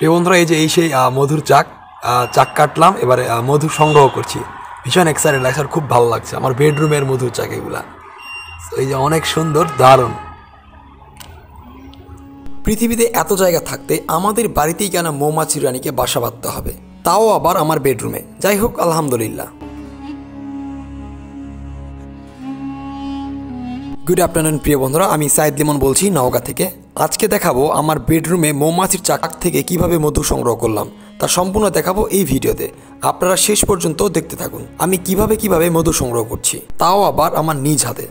প্রিয় বন্ধুরা, এই যে সেই মধুর চাক কাটলাম, এবারে মধু সংগ্রহ করছি। ভীষণ এক্সাইটেড লাগছে আর খুব ভালো লাগছে। আমার বেডরুমের মধুর চাক এগুলা, এই যে অনেক সুন্দর, দারুণ। পৃথিবীতে এত জায়গা থাকতে আমাদের বাড়িতেই কেন মৌমাছির রানীকে বাসা বাঁধতে হবে, তাও আবার আমার বেডরুমে? যাই হোক, আলহামদুলিল্লাহ। গুড আফটারনুন প্রিয় বন্ধুরা, আমি সাইদ লিমন বলছি নওগাঁ থেকে। আজকে দেখাবো আমার বেডরুমে মৌমাছির চাক থেকে কিভাবে মধু সংগ্রহ করলাম, তা সম্পূর্ণ দেখাবো এই ভিডিওতে। আপনারা শেষ পর্যন্ত দেখতে থাকুন আমি কিভাবে মধু সংগ্রহ করছি, তাও আবার আমার নিজ হাতে।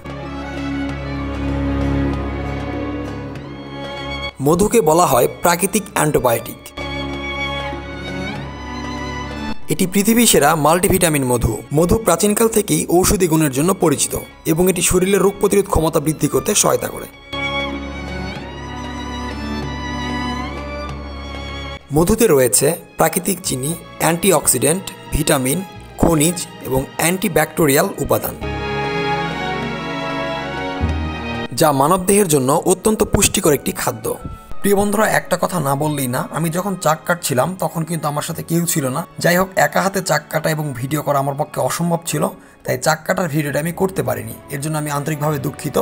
মধুকে বলা হয় প্রাকৃতিক অ্যান্টিবায়োটিক। এটি পৃথিবী সেরা মাল্টিভিটামিন মধু। মধু প্রাচীনকাল থেকেই ঔষধি গুণের জন্য পরিচিত এবং এটি শরীরের রোগ প্রতিরোধ ক্ষমতা বৃদ্ধি করতে সহায়তা করে। মধুতে রয়েছে প্রাকৃতিক চিনি, অ্যান্টিঅক্সিডেন্ট, ভিটামিন, খনিজ এবং অ্যান্টিব্যাকটেরিয়াল উপাদান, যা মানবদেহের জন্য অত্যন্ত পুষ্টিকর একটি খাদ্য। প্রিয় বন্ধুরা, একটা কথা না বললেই না, আমি যখন চাক কাটছিলাম তখন কিন্তু আমার সাথে কেউ ছিল না। যাই হোক, একা হাতে চাক কাটা এবং ভিডিও করা আমার পক্ষে অসম্ভব ছিল, তাই চাক কাটার ভিডিওটা আমি করতে পারিনি। এর জন্য আমি আন্তরিকভাবে দুঃখিত।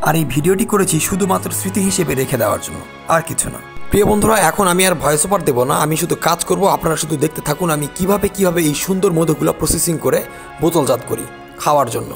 আর এই ভিডিওটি করেছি শুধুমাত্র স্মৃতি হিসেবে রেখে দেওয়ার জন্য, আর কিছু না। প্রিয় বন্ধুরা, এখন আমি আর ভয়েস ওভার দেবো না, আমি শুধু কাজ করব। আপনারা শুধু দেখতে থাকুন আমি কিভাবে এই সুন্দর মধুগুলো প্রসেসিং করে বোতলজাত করি খাওয়ার জন্য।